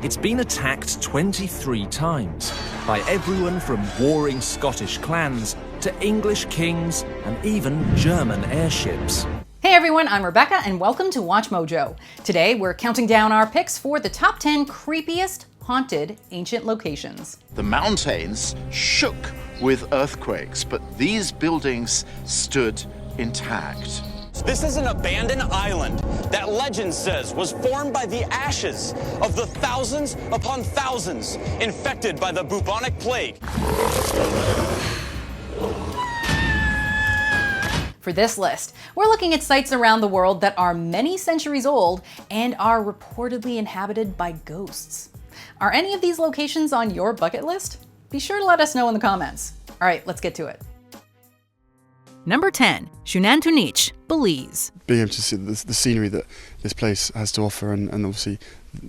It's been attacked 23 times by everyone from warring Scottish clans to English kings and even German airships. Hey everyone, I'm Rebecca and welcome to Watch Mojo. Today we're counting down our picks for the top 10 creepiest haunted ancient locations. The mountains shook with earthquakes, but these buildings stood intact. This is an abandoned island that legend says was formed by the ashes of the thousands upon thousands infected by the bubonic plague. For this list, we're looking at sites around the world that are many centuries old and are reportedly inhabited by ghosts. Are any of these locations on your bucket list? Be sure to let us know in the comments. All right, let's get to it. Number 10, Château, Belize. Being able to see the scenery that this place has to offer, and obviously,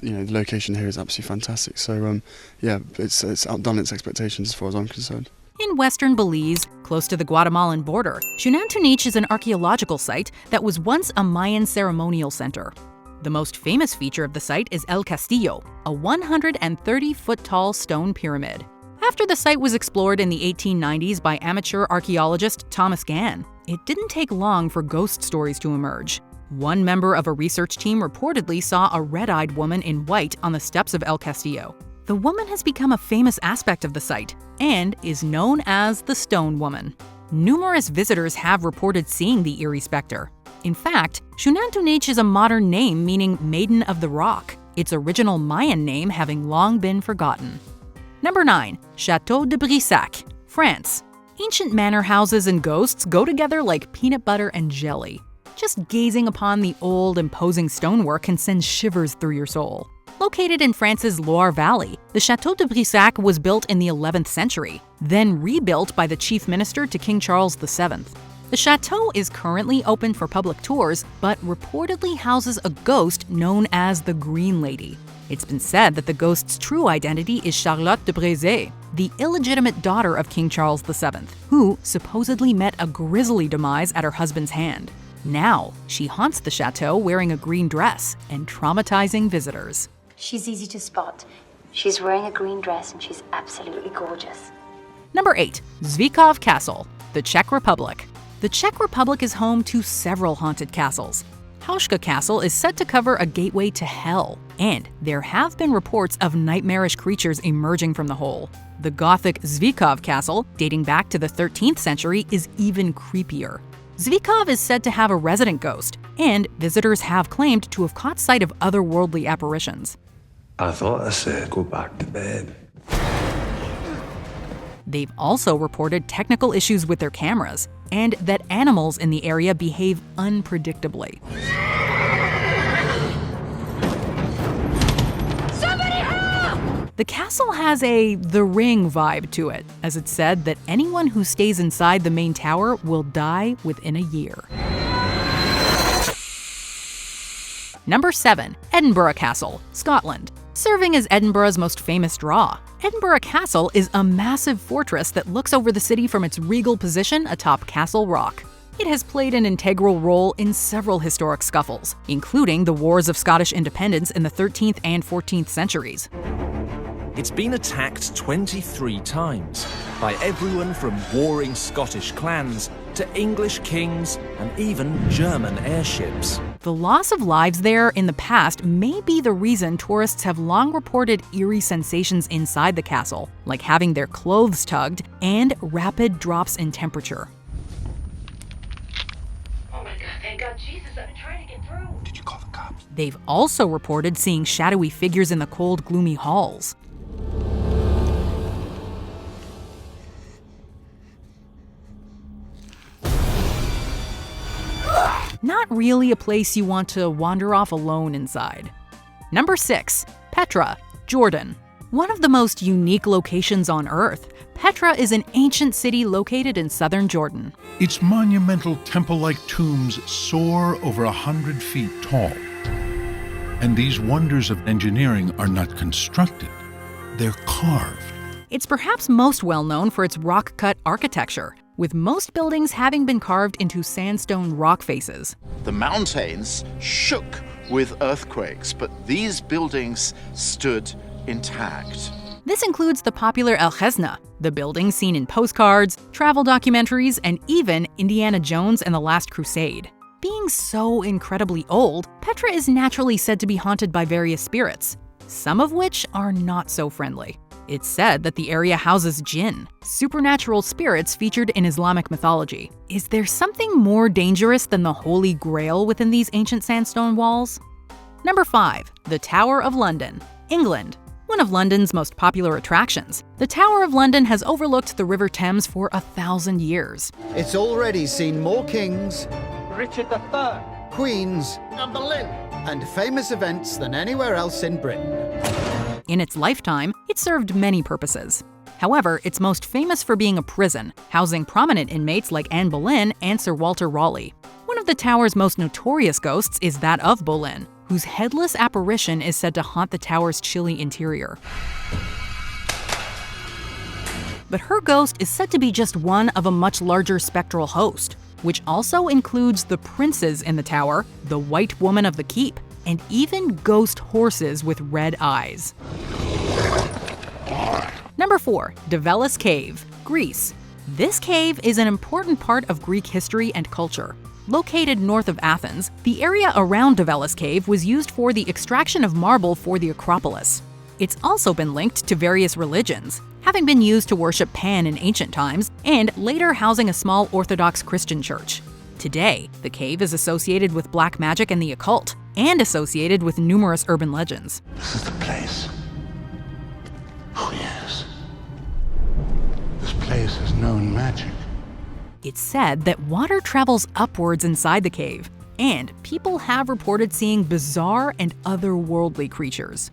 you know, the location here is absolutely fantastic. So, yeah, it's outdone its expectations as far as I'm concerned. In western Belize, close to the Guatemalan border, Château is an archaeological site that was once a Mayan ceremonial center. The most famous feature of the site is El Castillo, a 130-foot-tall stone pyramid. After the site was explored in the 1890s by amateur archaeologist Thomas Gann, it didn't take long for ghost stories to emerge. One member of a research team reportedly saw a red-eyed woman in white on the steps of El Castillo. The woman has become a famous aspect of the site and is known as the Stone Woman. Numerous visitors have reported seeing the eerie specter. In fact, Château is a modern name meaning Maiden of the Rock, its original Mayan name having long been forgotten. Number 9, Château de Brissac, France. Ancient manor houses and ghosts go together like peanut butter and jelly. Just gazing upon the old, imposing stonework can send shivers through your soul. Located in France's Loire Valley, the Château de Brissac was built in the 11th century, then rebuilt by the chief minister to King Charles VII. The chateau is currently open for public tours, but reportedly houses a ghost known as the Green Lady. It's been said that the ghost's true identity is Charlotte de Brissac, the illegitimate daughter of King Charles VII, who supposedly met a grisly demise at her husband's hand. Now, she haunts the chateau wearing a green dress and traumatizing visitors. She's easy to spot. She's wearing a green dress and she's absolutely gorgeous. Number 8, Zvíkov Castle, the Czech Republic. The Czech Republic is home to several haunted castles. Hauška Castle is said to cover a gateway to hell, and there have been reports of nightmarish creatures emerging from the hole. The Gothic Zvíkov Castle, dating back to the 13th century, is even creepier. Zvíkov is said to have a resident ghost, and visitors have claimed to have caught sight of otherworldly apparitions. I thought I said go back to bed. They've also reported technical issues with their cameras, and that animals in the area behave unpredictably. Somebody help! The castle has a The Ring vibe to it, as it's said that anyone who stays inside the main tower will die within a year. Number 7, Edinburgh Castle, Scotland. Serving as Edinburgh's most famous draw, Edinburgh Castle is a massive fortress that looks over the city from its regal position atop Castle Rock. It has played an integral role in several historic scuffles, including the Wars of Scottish Independence in the 13th and 14th centuries. It's been attacked 23 times by everyone from warring Scottish clans to English kings and even German airships. The loss of lives there in the past may be the reason tourists have long reported eerie sensations inside the castle, like having their clothes tugged and rapid drops in temperature. Oh my God, thank God, Jesus, I've been trying to get through. Did you call the cops? They've also reported seeing shadowy figures in the cold, gloomy halls. Not really a place you want to wander off alone inside. Number 6, Petra, Jordan. One of the most unique locations on Earth, Petra is an ancient city located in southern Jordan. Its monumental temple-like tombs soar over 100 feet tall. And these wonders of engineering are not constructed, they're carved. It's perhaps most well known for its rock-cut architecture, with most buildings having been carved into sandstone rock faces. The mountains shook with earthquakes, but these buildings stood intact. This includes the popular El Chesna, the building seen in postcards, travel documentaries, and even Indiana Jones and the Last Crusade. Being so incredibly old, Petra is naturally said to be haunted by various spirits, some of which are not so friendly. It's said that the area houses jinn, supernatural spirits featured in Islamic mythology. Is there something more dangerous than the Holy Grail within these ancient sandstone walls? Number 5. The Tower of London, England. One of London's most popular attractions, the Tower of London has overlooked the River Thames for 1,000 years. It's already seen more kings, Richard III, queens, and Boleyn, and famous events than anywhere else in Britain. In its lifetime, it served many purposes. However, it's most famous for being a prison, housing prominent inmates like Anne Boleyn and Sir Walter Raleigh. One of the tower's most notorious ghosts is that of Boleyn, whose headless apparition is said to haunt the tower's chilly interior. But her ghost is said to be just one of a much larger spectral host, which also includes the princes in the tower, the White Woman of the Keep, and even ghost horses with red eyes. Number 4. Develis Cave, Greece. This cave is an important part of Greek history and culture. Located north of Athens, the area around Develis Cave was used for the extraction of marble for the Acropolis. It's also been linked to various religions, having been used to worship Pan in ancient times, and later housing a small Orthodox Christian church. Today, the cave is associated with black magic and the occult, and associated with numerous urban legends. This is the place. Oh, yes. This place has known magic. It's said that water travels upwards inside the cave, and people have reported seeing bizarre and otherworldly creatures.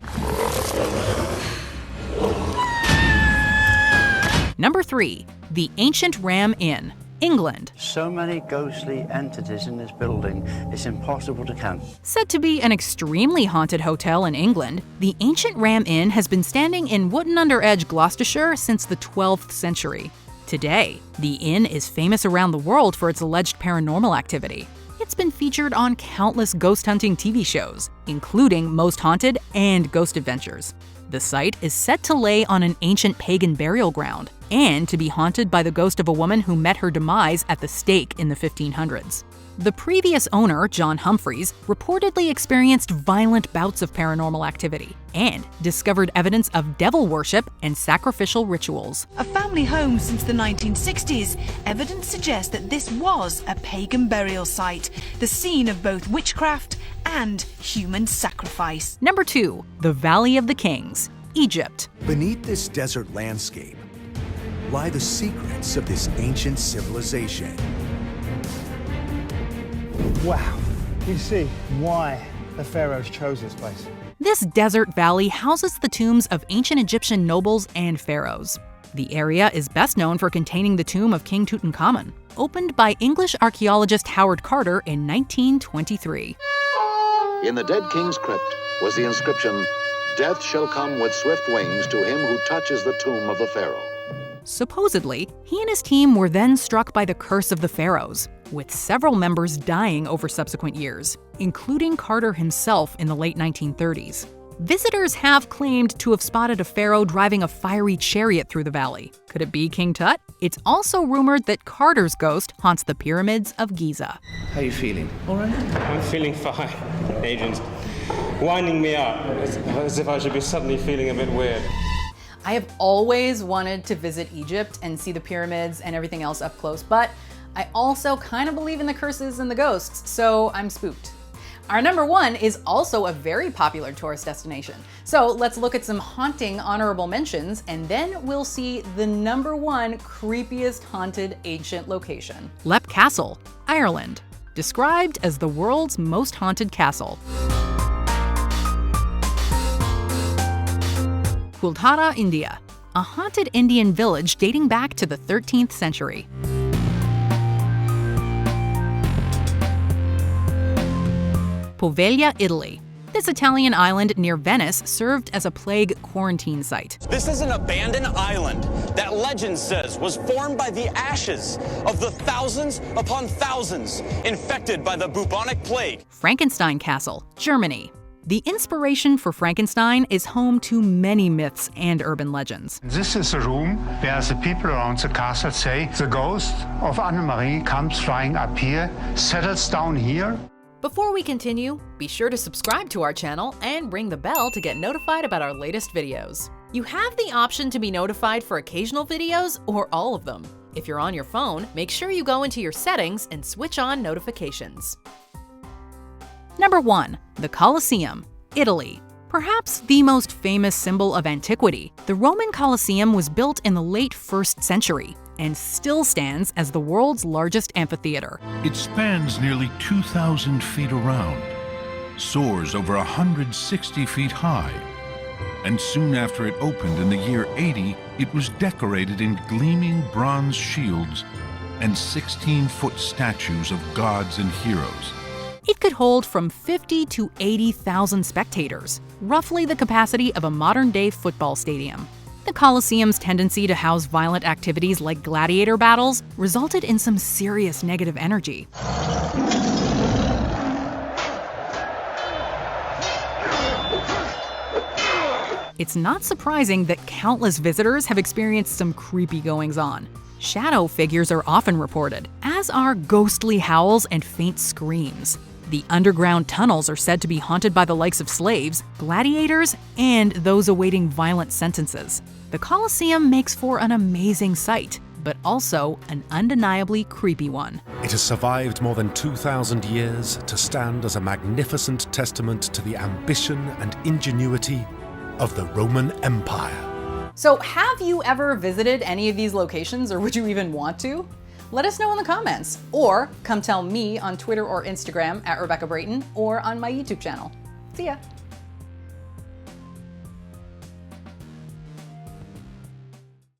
Number 3. The Ancient Ram Inn, England. So many ghostly entities in this building, it's impossible to count. Said to be an extremely haunted hotel in England, the Ancient Ram Inn has been standing in Wootton-under-Edge, Gloucestershire since the 12th century. Today, the inn is famous around the world for its alleged paranormal activity. It's been featured on countless ghost hunting TV shows, including Most Haunted and Ghost Adventures. The site is said to lay on an ancient pagan burial ground, and to be haunted by the ghost of a woman who met her demise at the stake in the 1500s. The previous owner, John Humphreys, reportedly experienced violent bouts of paranormal activity and discovered evidence of devil worship and sacrificial rituals. A family home since the 1960s, evidence suggests that this was a pagan burial site, the scene of both witchcraft and human sacrifice. Number 2. The Valley of the Kings, Egypt. Beneath this desert landscape lie the secrets of this ancient civilization. Wow, you see why the pharaohs chose this place. This desert valley houses the tombs of ancient Egyptian nobles and pharaohs. The area is best known for containing the tomb of King Tutankhamun, opened by English archaeologist Howard Carter in 1923. In the dead king's crypt was the inscription, "Death shall come with swift wings to him who touches the tomb of the pharaoh." Supposedly, he and his team were then struck by the curse of the pharaohs, with several members dying over subsequent years, including Carter himself in the late 1930s. Visitors have claimed to have spotted a pharaoh driving a fiery chariot through the valley. Could it be King Tut? It's also rumored that Carter's ghost haunts the pyramids of Giza. How are you feeling? All right? I'm feeling fine. Agents winding me up as if I should be suddenly feeling a bit weird. I have always wanted to visit Egypt and see the pyramids and everything else up close, but I also kind of believe in the curses and the ghosts, so I'm spooked. Our number 1 is also a very popular tourist destination. So let's look at some haunting honorable mentions, and then we'll see the number 1 creepiest haunted ancient location. Celeb Castle, Ireland. Described as the world's most haunted castle. Kuldhara, India. A haunted Indian village dating back to the 13th century. Poveglia, Italy. This Italian island near Venice served as a plague quarantine site. This is an abandoned island that legend says was formed by the ashes of the thousands upon thousands infected by the bubonic plague. Frankenstein Castle, Germany. The inspiration for Frankenstein is home to many myths and urban legends. This is a room where the people around the castle say the ghost of Anne-Marie comes flying up here, settles down here. Before we continue, be sure to subscribe to our channel and ring the bell to get notified about our latest videos. You have the option to be notified for occasional videos or all of them. If you're on your phone, make sure you go into your settings and switch on notifications. Number 1. The Colosseum, Italy. Perhaps the most famous symbol of antiquity, the Roman Colosseum was built in the late 1st century and still stands as the world's largest amphitheater. It spans nearly 2,000 feet around, soars over 160 feet high, and soon after it opened in the year 80, it was decorated in gleaming bronze shields and 16-foot statues of gods and heroes. It could hold from 50 to 80,000 spectators, roughly the capacity of a modern-day football stadium. The Colosseum's tendency to house violent activities like gladiator battles resulted in some serious negative energy. It's not surprising that countless visitors have experienced some creepy goings-on. Shadow figures are often reported, as are ghostly howls and faint screams. The underground tunnels are said to be haunted by the likes of slaves, gladiators, and those awaiting violent sentences. The Colosseum makes for an amazing sight, but also an undeniably creepy one. It has survived more than 2,000 years to stand as a magnificent testament to the ambition and ingenuity of the Roman Empire. So have you ever visited any of these locations, or would you even want to? Let us know in the comments, or come tell me on Twitter or Instagram @Rebecca Brayton, or on my YouTube channel. See ya!